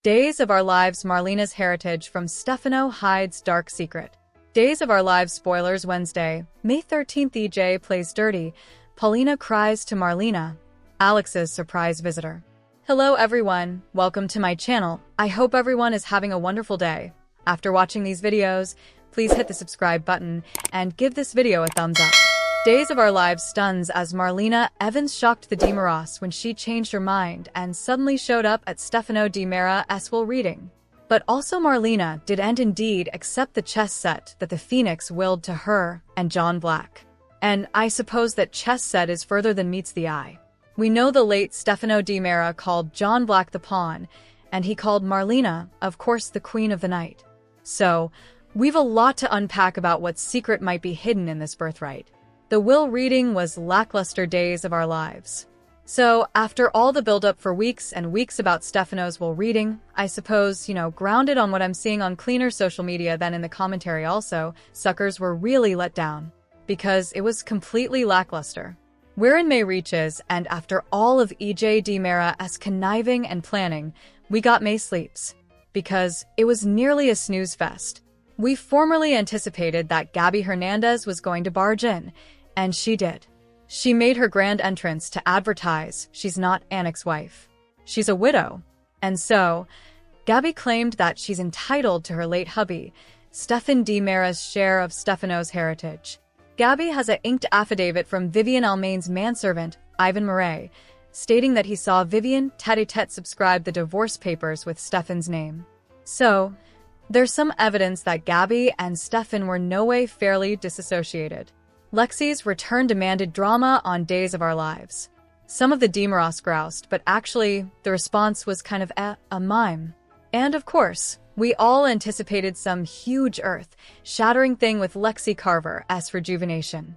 Days of Our Lives, Marlena's Heritage from Stefano hides dark secret. Days of Our Lives spoilers Wednesday, May 13th. EJ plays dirty. Paulina cries to Marlena. Alex's surprise visitor. Hello everyone, welcome to my channel. I hope everyone is having a wonderful day. After watching these videos, please hit the subscribe button and give this video a thumbs up. Days of Our Lives stuns as Marlena Evans shocked the DiMaras when she changed her mind and suddenly showed up at Stefano Di Mera's will reading. But also Marlena did and indeed accept the chess set that the Phoenix willed to her and John Black. And I suppose that chess set is further than meets the eye. We know the late Stefano Di Mera called John Black the pawn, and he called Marlena, of course, the queen of the night. So, we've a lot to unpack about what secret might be hidden in this birthright. The will reading was lackluster. Days of Our Lives. So, after all the build-up for weeks and weeks about Stefano's will reading, I suppose, grounded on what I'm seeing on cleaner social media than in the commentary also, suckers were really let down. Because it was completely lackluster. Wherein May reaches, and after all of EJ Di Mera's conniving and planning, we got May sleeps. Because it was nearly a snooze fest. We formerly anticipated that Gabby Hernandez was going to barge in, and she did. She made her grand entrance to advertise she's not Anik's wife. She's a widow. And so, Gabby claimed that she's entitled to her late hubby, Stefan Di Mera's share of Stefano's heritage. Gabby has an inked affidavit from Vivian Almain's manservant, Ivan Murray, stating that he saw Vivian tete-a-tete subscribe the divorce papers with Stefan's name. So, there's some evidence that Gabby and Stefan were no way fairly disassociated. Lexi's return demanded drama on Days of Our Lives. Some of the DiMaras groused, but actually, the response was kind of a mime. And of course, we all anticipated some huge earth-shattering thing with Lexi Carver's rejuvenation.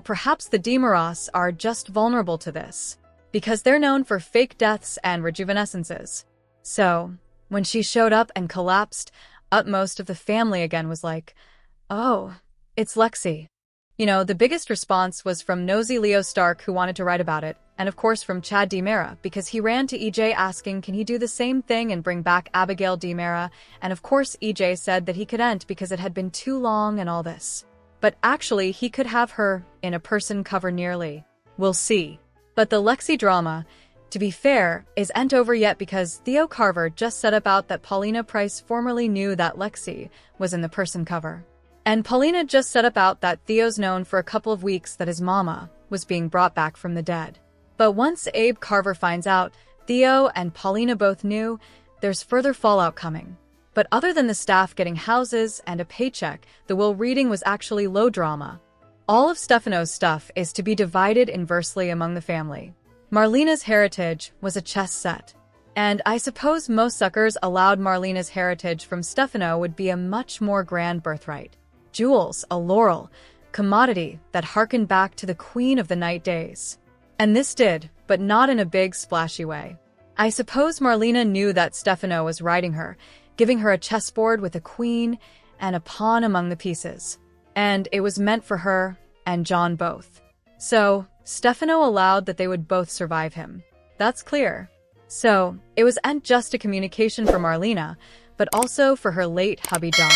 Perhaps the DiMaras are just vulnerable to this, because they're known for fake deaths and rejuvenescences. So, when she showed up and collapsed, most of the family again was like, oh, it's Lexi. The biggest response was from nosy Leo Stark, who wanted to write about it, and of course from Chad Di Mera, because he ran to EJ asking can he do the same thing and bring back Abigail Di Mera, and of course EJ said that he couldn't because it had been too long and all this. But actually he could have her in a person cover nearly. We'll see. But the Lexi drama, to be fair, isn't over yet because Theo Carver just said about that Paulina Price formerly knew that Lexi was in the person cover. And Paulina just said about that Theo's known for a couple of weeks that his mama was being brought back from the dead. But once Abe Carver finds out Theo and Paulina both knew, there's further fallout coming. But other than the staff getting houses and a paycheck, the will reading was actually low drama. All of Stefano's stuff is to be divided inversely among the family. Marlena's heritage was a chess set. And I suppose most suckers allowed Marlena's heritage from Stefano would be a much more grand birthright. Jewels, a laurel, commodity that harkened back to the Queen of the Night days. And this did, but not in a big splashy way. I suppose Marlena knew that Stefano was riding her, giving her a chessboard with a queen and a pawn among the pieces. And it was meant for her and John both. So, Stefano allowed that they would both survive him. That's clear. So, it wasn't just a communication for Marlena, but also for her late hubby John.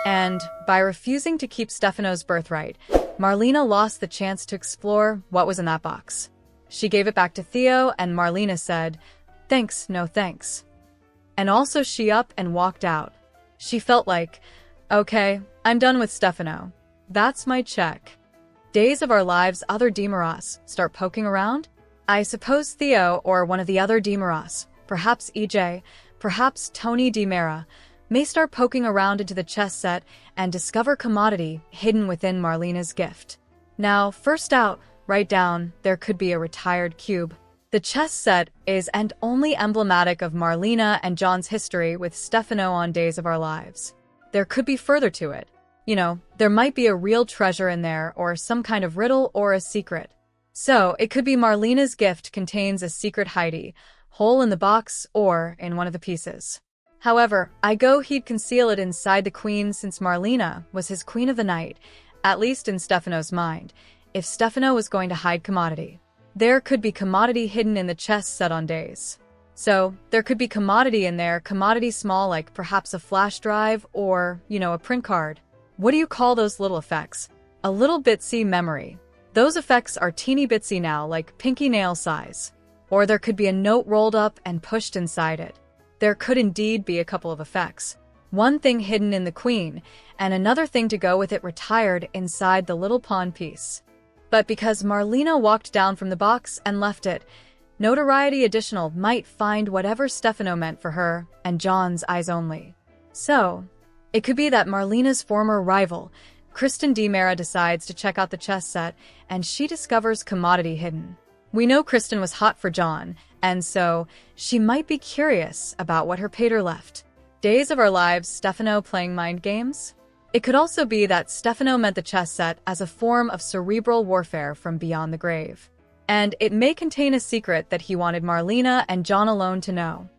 And, by refusing to keep Stefano's birthright, Marlena lost the chance to explore what was in that box. She gave it back to Theo, and Marlena said, "Thanks, no thanks." And also she up and walked out. She felt like, okay, I'm done with Stefano. That's my check. Days of Our Lives, other DiMaras start poking around? I suppose Theo or one of the other DiMaras, perhaps EJ, perhaps Tony Di Mera, may start poking around into the chess set and discover commodity hidden within Marlena's gift. Now, first out, write down, there could be a retired cube. The chess set is and only emblematic of Marlena and John's history with Stefano on Days of Our Lives. There could be further to it. There might be a real treasure in there or some kind of riddle or a secret. So, it could be Marlena's gift contains a secret hidey, hole in the box or in one of the pieces. However, he'd conceal it inside the queen since Marlena was his queen of the night, at least in Stefano's mind, if Stefano was going to hide commodity. There could be commodity hidden in the chess set on Days. So there could be commodity in there, commodity small like perhaps a flash drive or, a print card. What do you call those little effects? A little bitsy memory. Those effects are teeny bitsy now, like pinky nail size. Or there could be a note rolled up and pushed inside it. There could indeed be a couple of effects. One thing hidden in the queen, and another thing to go with it retired inside the little pawn piece. But because Marlena walked down from the box and left it, notoriety additional might find whatever Stefano meant for her and John's eyes only. So, it could be that Marlena's former rival, Kristen DiMera, decides to check out the chess set and she discovers commodity hidden. We know Kristen was hot for John, and so she might be curious about what her pater left. Days of Our Lives, Stefano playing mind games? It could also be that Stefano meant the chess set as a form of cerebral warfare from beyond the grave. And it may contain a secret that he wanted Marlena and John alone to know.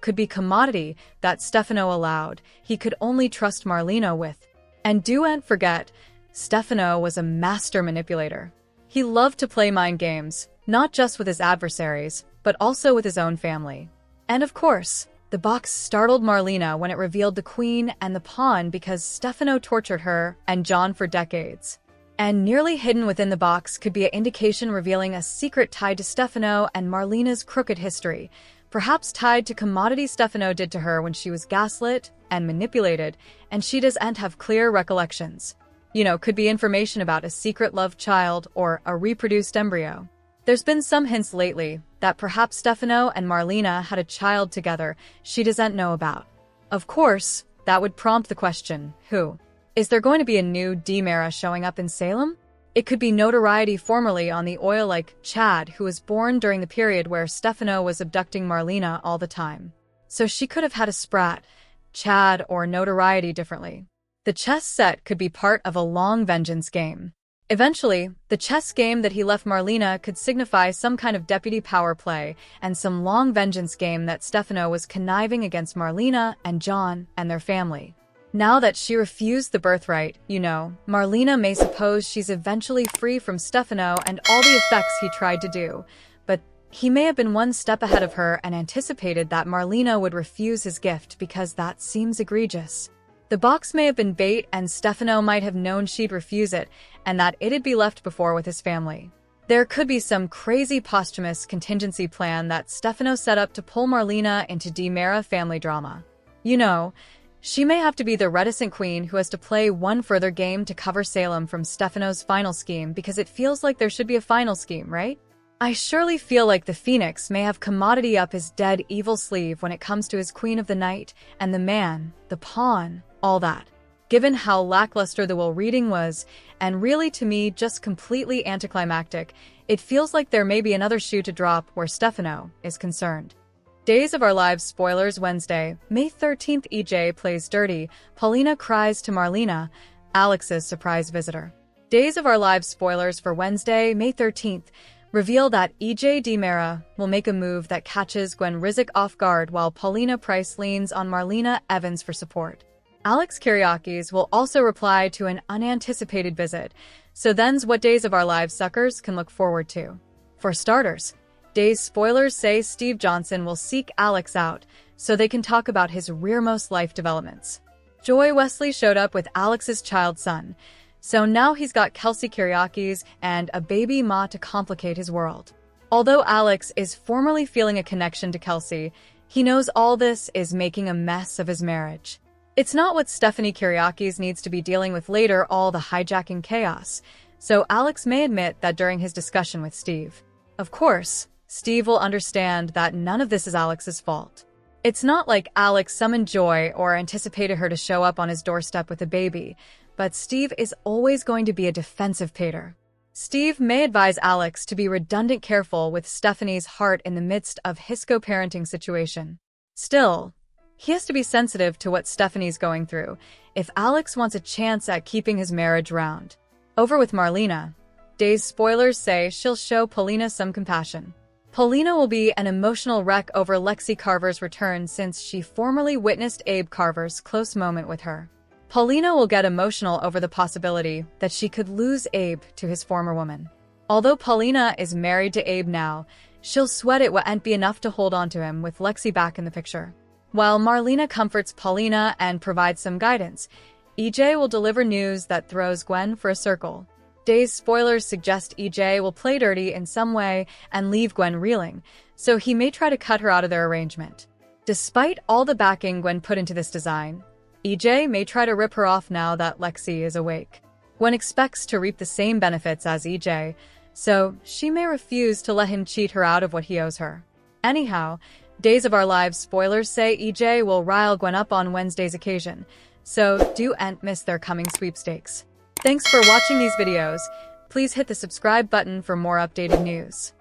Could be commodity that Stefano allowed he could only trust Marlena with. And don't forget, Stefano was a master manipulator. He loved to play mind games, not just with his adversaries, but also with his own family. And of course, the box startled Marlena when it revealed the queen and the pawn because Stefano tortured her and John for decades. And nearly hidden within the box could be an indication revealing a secret tied to Stefano and Marlena's crooked history, perhaps tied to commodity Stefano did to her when she was gaslit and manipulated, and she doesn't have clear recollections. Could be information about a secret love child or a reproduced embryo. There's been some hints lately that perhaps Stefano and Marlena had a child together she doesn't know about. Of course, that would prompt the question, who? Is there going to be a new DiMera showing up in Salem? It could be notoriety formerly on the oil like Chad, who was born during the period where Stefano was abducting Marlena all the time. So she could have had a sprat, Chad, or notoriety differently. The chess set could be part of a long vengeance game. Eventually, the chess game that he left Marlena could signify some kind of deputy power play and some long vengeance game that Stefano was conniving against Marlena and John and their family. Now that she refused the birthright, Marlena may suppose she's eventually free from Stefano and all the effects he tried to do, but he may have been one step ahead of her and anticipated that Marlena would refuse his gift because that seems egregious. The box may have been bait and Stefano might have known she'd refuse it and that it'd be left before with his family. There could be some crazy posthumous contingency plan that Stefano set up to pull Marlena into DiMera family drama. She may have to be the reticent queen who has to play one further game to cover Salem from Stefano's final scheme because it feels like there should be a final scheme, right? I surely feel like the Phoenix may have commodity up his dead evil sleeve when it comes to his Queen of the Night and the man, the pawn, all that. Given how lackluster the will reading was, and really to me just completely anticlimactic, it feels like there may be another shoe to drop where Stefano is concerned. Days of Our Lives spoilers Wednesday, May 13th. EJ plays dirty, Paulina cries to Marlena, Alex's surprise visitor. Days of Our Lives spoilers for Wednesday, May 13th, reveal that EJ DiMera will make a move that catches Gwen Rizek off guard while Paulina Price leans on Marlena Evans for support. Alex Kyriakis will also reply to an unanticipated visit, so then's what Days of Our Lives suckers can look forward to. For starters, Days spoilers say Steve Johnson will seek Alex out so they can talk about his rearmost life developments. Joy Wesley showed up with Alex's child son, so now he's got Kelsey Kyriakis and a baby ma to complicate his world. Although Alex is formally feeling a connection to Kelsey, he knows all this is making a mess of his marriage. It's not what Stephanie Kyriakis needs to be dealing with later, all the hijacking chaos, so Alex may admit that during his discussion with Steve. Of course, Steve will understand that none of this is Alex's fault. It's not like Alex summoned Joy or anticipated her to show up on his doorstep with a baby, but Steve is always going to be a defensive pater. Steve may advise Alex to be redundant careful with Stephanie's heart in the midst of his co-parenting situation. Still, he has to be sensitive to what Stephanie's going through if Alex wants a chance at keeping his marriage round. Over with Marlena. Days spoilers say she'll show Paulina some compassion. Paulina will be an emotional wreck over Lexi Carver's return since she formerly witnessed Abe Carver's close moment with her. Paulina will get emotional over the possibility that she could lose Abe to his former woman. Although Paulina is married to Abe now, She'll sweat it won't be enough to hold on to him with Lexi back in the picture. While Marlena comforts Paulina and provides some guidance, EJ will deliver news that throws Gwen for a circle. Day's spoilers suggest EJ will play dirty in some way and leave Gwen reeling, so he may try to cut her out of their arrangement. Despite all the backing Gwen put into this design, EJ may try to rip her off now that Lexi is awake. Gwen expects to reap the same benefits as EJ, so she may refuse to let him cheat her out of what he owes her. Anyhow, Days of Our Lives spoilers say EJ will rile Gwen up on Wednesday's occasion, so don't miss their coming sweepstakes. Thanks for watching these videos. Please hit the subscribe button for more updated news.